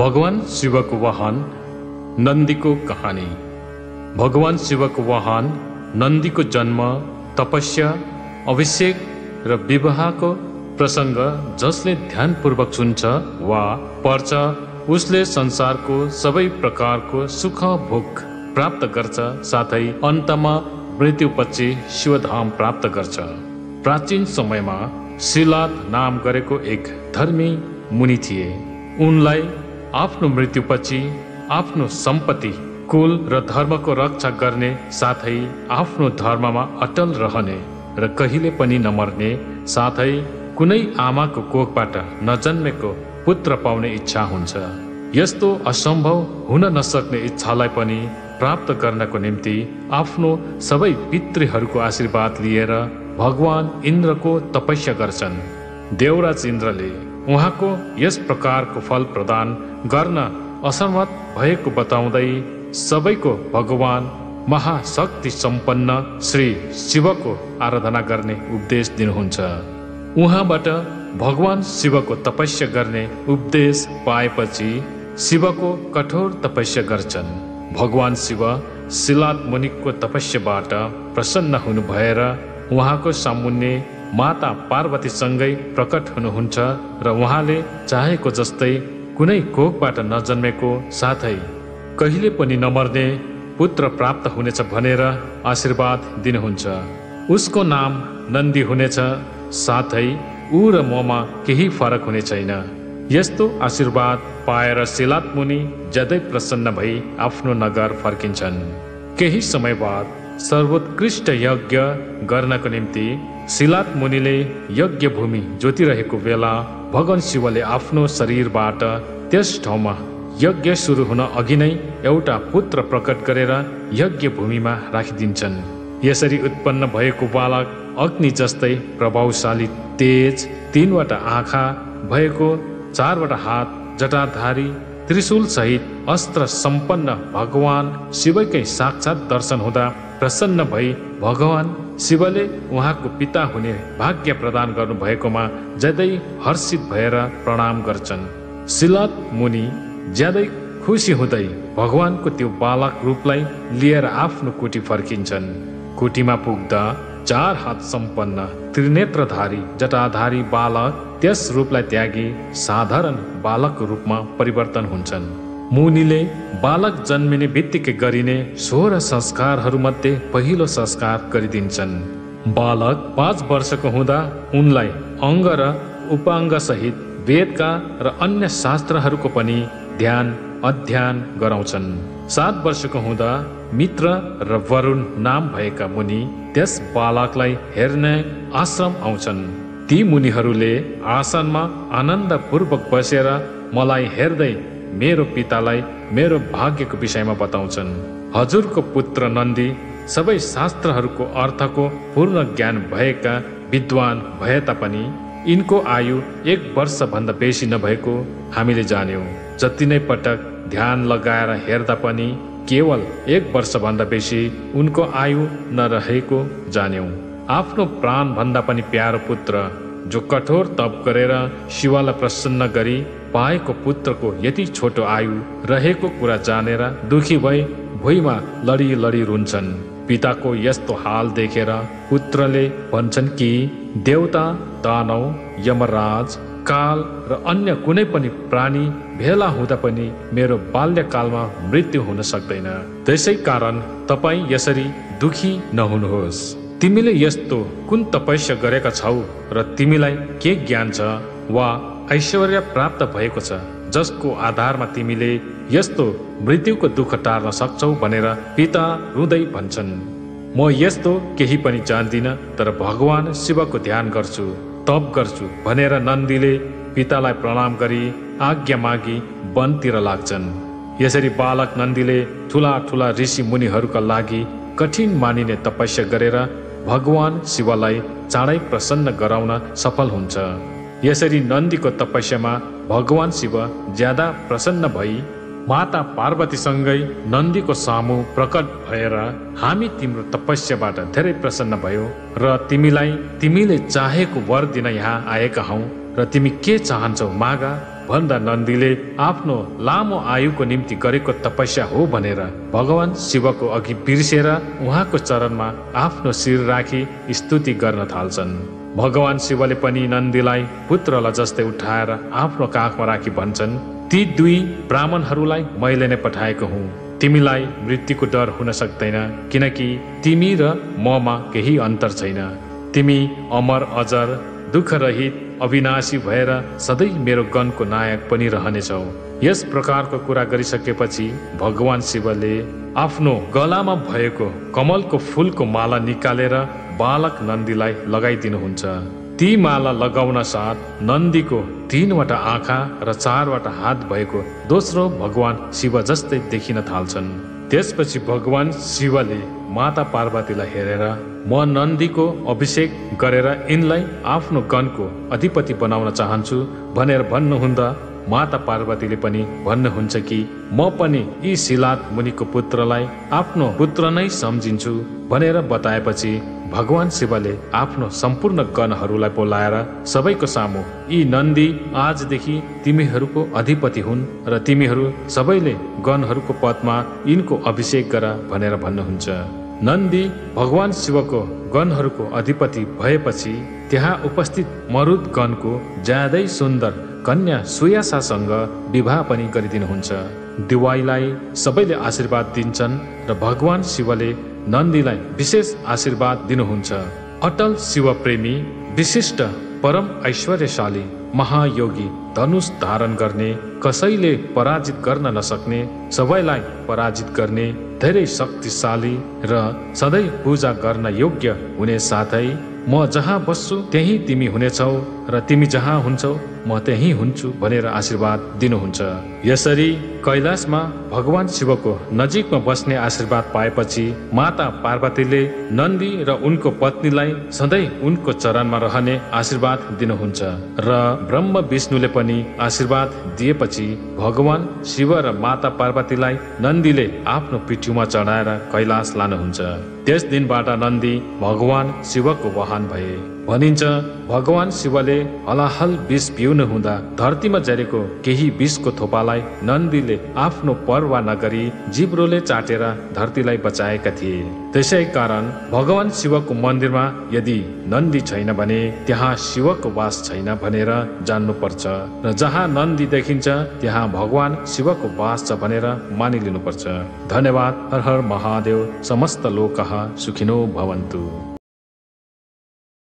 भगवान शिवको वाहन नन्दीको कहानी। भगवान शिवको वाहन नन्दीको जन्म, तपस्या, अभिषेक र विवाहको प्रसङ्ग जसले ध्यानपूर्वक सुन्छ वा पढ्छ उसले संसारको सबै प्रकारको सुख भोग प्राप्त गर्छ, साथै अन्तमा मृत्युपछि शिवधाम प्राप्त गर्छ। प्राचीन समयमा सिलात नाम गरेको एक धर्मी मुनि थिए। उनलाई आफ्नो मृत्युपछि आफ्नो सम्पत्ति, कुल र धर्मको रक्षा गर्ने, साथै आफ्नो धर्ममा अटल रहने र कहिले पनि नमर्ने, साथै कुनै आमाको कोखबाट नजन्मेको पुत्र पाउने इच्छा हुन्छ। यस्तो असम्भव हुन नसक्ने इच्छालाई पनि प्राप्त गर्नको निम्ति आफ्नो सबै पितृहरूको आशीर्वाद लिएर भगवान इन्द्रको तपस्या गर्छन्। देवराज इन्द्रले उहाँको यस प्रकारको फल प्रदान गर्न असमर्थ भएको बताउँदै सबैको भगवान महाशक्ति सम्पन्न श्री शिवको आराधना गर्ने उपदेश दिनुहुन्छ। उहाँबाट भगवान शिवको तपस्या गर्ने उपदेश पाएपछि शिवको कठोर तपस्या गर्छन्। भगवान शिव सिलात मुनिको तपस्याबाट प्रसन्न हुनु भएर उहाँको सामुन्ने माता पार्वतीसँगै प्रकट हुनुहुन्छ र उहाँले चाहेको जस्तै कुनै कोखबाट नजन्मेको, साथै कहिले पनि नमर्ने पुत्र प्राप्त हुनेछ भनेर आशीर्वाद दिनुहुन्छ। उसको नाम नन्दी हुनेछ, साथै ऊ र ममा केही फरक हुने छैन। यस्तो आशीर्वाद पाएर सिलात मुनि ज्यादै प्रसन्न भई आफ्नो नगर फर्किन्छन्। केही समय बाद सर्वोत्कृष्ट यज्ञ गर्नको निम्ति सिलात मुनिले यज्ञ भूमि जोतिरहेको बेला भगवान शिवले आफ्नो शरीरबाट त्यस ठाउँमा यज्ञ सुरु हुन अघि नै एउटा पुत्र प्रकट गरेर यज्ञ भूमिमा राखिदिन्छन्। यसरी उत्पन्न भएको बालक अग्नि जस्तै प्रभावशाली, तेज, 3वटा आँखा भएको, 4वटा हात, जटाधारी, त्रिशूल सहित अस्त्र सम्पन्न भगवान शिवकै साक्षात दर्शन हुँदा प्रसन्न भई भगवान शिवले उहाँको पिता हुने भाग्य प्रदान गर्नु भएकोमा ज्यादै हर्षित भएर प्रणाम गर्छन्। सिलात मुनि ज्यादै खुसी हुँदै भगवानको त्यो बालक रूपलाई लिएर आफ्नो कुटी फर्किन्छन्। कुटीमा पुग्दा 4 हात सम्पन्न त्रिनेत्रधारी जटाधारी बालक त्यस रूपलाई त्यागी साधारण बालकको रूपमा परिवर्तन हुन्छन्। मुनिले बालक जन्मिने बित्तिकै गरिने 16 संस्कारहरूमध्ये पहिलो संस्कार गरिदिन्छन्। बालक 5 वर्षको हुँदा उनलाई अङ्ग र उपाङ्ग सहित वेदका र अन्य शास्त्रहरूको पनि ध्यान अध्ययन गराउँछन्। 7 वर्षको हुँदा मित्र र वरुण नाम भएका मुनि त्यस बालकलाई हेर्ने आश्रम आउँछन्। ती मुनिहरूले आसनमा आनन्दपूर्वक बसेर मलाई हेर्दै मेरो पितालाई मेरो भाग्यको विषयमा बताउँछन्। हजुरको पुत्र नन्दी सबै शास्त्रहरूको अर्थको पूर्ण ज्ञान भएका विद्वान भए तापनि यिनको आयु 1 वर्षभन्दा बेसी नभएको हामीले जान्यौँ। जति नै पटक ध्यान लगाएर हेर्दा पनि केवल 1 वर्षभन्दा बेसी उनको आयु नरहेको जान्यौँ। आफ्नो प्राणभन्दा पनि प्यारो पुत्र जो कठोर तप गरेर शिवलाई प्रसन्न गरी पाएको पुत्रको यति छोटो आयु रहेको कुरा जानेर दुखी भई भुइँमा लडी लडी रुन्छन्। पिताको यस्तो हाल देखेर पुत्रले भन्छन् कि देवता, दानव, यमराज, काल र अन्य कुनै पनि प्राणी भेला हुँदा पनि मेरो बाल्यकालमा मृत्यु हुन सक्दैन। त्यसै कारण तपाईँ यसरी दुखी नहुनुहोस्। तिमीले यस्तो कुन तपस्या गरेका छौ र तिमीलाई के ज्ञान छ वा ऐश्वर्य प्राप्त भएको छ जसको आधारमा तिमीले यस्तो मृत्युको दुःख टार्न सक्छौ भनेर पिता रुँदै भन्छन्। म यस्तो केही पनि जान्दिनँ, तर भगवान शिवको ध्यान गर्छु, तप गर्छु भनेर नन्दीले पितालाई प्रणाम गरी आज्ञा मागी वनतिर लाग्छन्। यसरी बालक नन्दीले ठुला ठुला ऋषि मुनिहरूका लागि कठिन मानिने तपस्या गरेर भगवान शिवलाई चाँडै प्रसन्न गराउन सफल हुन्छ। यसरी नन्दीको तपस्यामा भगवान शिव ज्यादा प्रसन्न भई माता पार्वतीसँगै नन्दीको सामु प्रकट भएर हामी तिम्रो तपस्याबाट धेरै प्रसन्न भयो र तिमीले चाहेको वर दिन यहाँ आएका हौ र तिमी के चाहन्छौ मागा भन्दा नन्दीले आफ्नो लामो आयुको निम्ति गरेको तपस्या हो भनेर भगवान शिवको अघि बिर्सेर उहाँको चरणमा आफ्नो शिर राखी स्तुति गर्न थाल्छन्। भगवान शिवले पनि नन्दीलाई पुत्रलाई जस्तै उठाएर आफ्नो काखमा राखी भन्छन्, ती दुई ब्राह्मणहरूलाई मैले नै पठाएको हुँ। तिमीलाई मृत्युको डर हुन सक्दैन, किनकि तिमी र ममा केही अन्तर छैन। तिमी अमर अजर दुःख रहित अविनाशी भएर सधैँ मेरो गणको नायक पनि रहनेछौ। यस प्रकारको कुरा गरिसकेपछि भगवान शिवले आफ्नो गलामा भएको कमलको फूलको माला निकालेर बालक नन्दीलाई लगाइदिनुहुन्छ। ती माला लगाउन साथ नन्दीको 3वटा आँखा र 4वटा हात भएको दोस्रो भगवान शिव जस्तै देखिन थाल्छन्। त्यसपछि भगवान शिवले माता पार्वतीलाई हेरेर म नन्दीको अभिषेक गरेर यिनलाई आफ्नो गणको अधिपति बनाउन चाहन्छु भनेर भन्नुहुँदा माता पार्वतीले पनि भन्नुहुन्छ कि म पनि यी शिलाद मुनिको पुत्रलाई आफ्नो पुत्र नै सम्झिन्छु भनेर बताएपछि भगवान शिवले आफ्नो सम्पूर्ण गणहरूलाई बोलाएर सबैको सामु यी नन्दी आजदेखि तिमीहरूको अधिपति हुन् र तिमीहरू सबैले गणहरूको पदमा यिनको अभिषेक गर भनेर भन्नुहुन्छ। नन्दी भगवान शिवको गणहरूको अधिपति भएपछि त्यहाँ उपस्थित मरुद गणको ज्यादै सुन्दर कन्या सुयासासँग विवाह पनि गरिदिनुहुन्छ। दिवाईलाई सबैले आशीर्वाद दिन्छन् र भगवान शिवले नन्दीलाई विशेष आशीर्वाद दिनुहुन्छ। अटल शिवप्रेमी विशिष्ट परम ऐश्वर्यशाली महायोगी धनुष धारण गर्ने, कसैले पराजित गर्न नसक्ने, सबैलाई पराजित गर्ने, धेरै शक्तिशाली र सधैँ पूजा गर्न योग्य हुने साथै म जहाँ बस्छु त्यही तिमी हुनेछौ र तिमी जहाँ हुन्छौ म त्यही हुन्छु भनेर आशीर्वाद दिनुहुन्छ। यसरी कैलाशमा भगवान शिवको नजिकमा बस्ने आशीर्वाद पाएपछि माता पार्वतीले नन्दी र उनको पत्नीलाई सधैँ उनको चरणमा रहने आशीर्वाद दिनुहुन्छ र ब्रह्म विष्णुले पनि आशीर्वाद दिएपछि भगवान शिव र माता पार्वतीलाई नन्दीले आफ्नो पिठ्यूमा चढाएर कैलाश लानुहुन्छ। त्यस दिनबाट नन्दी भगवान शिवको वाहन भए। भनिन्छ भगवान शिवले हलाहल विष पिउन हुँदा धरतीमा झरेको केही विषको थोपालाई नन्दीले आफ्नो परवाह नगरी जिब्रोले चाटेर धरतीलाई बचाएका थिए। त्यसै कारण भगवान शिवको मन्दिरमा यदि नन्दी छैन भने त्यहाँ शिवको वास छैन भनेर जान्नुपर्छ र जहाँ नन्दी देखिन्छ त्यहाँ भगवान शिवको वास छ भनेर मानिलिनुपर्छ। धन्यवाद। हर हर महादेव। समस्त लोकः सुखिनो भवन्तु।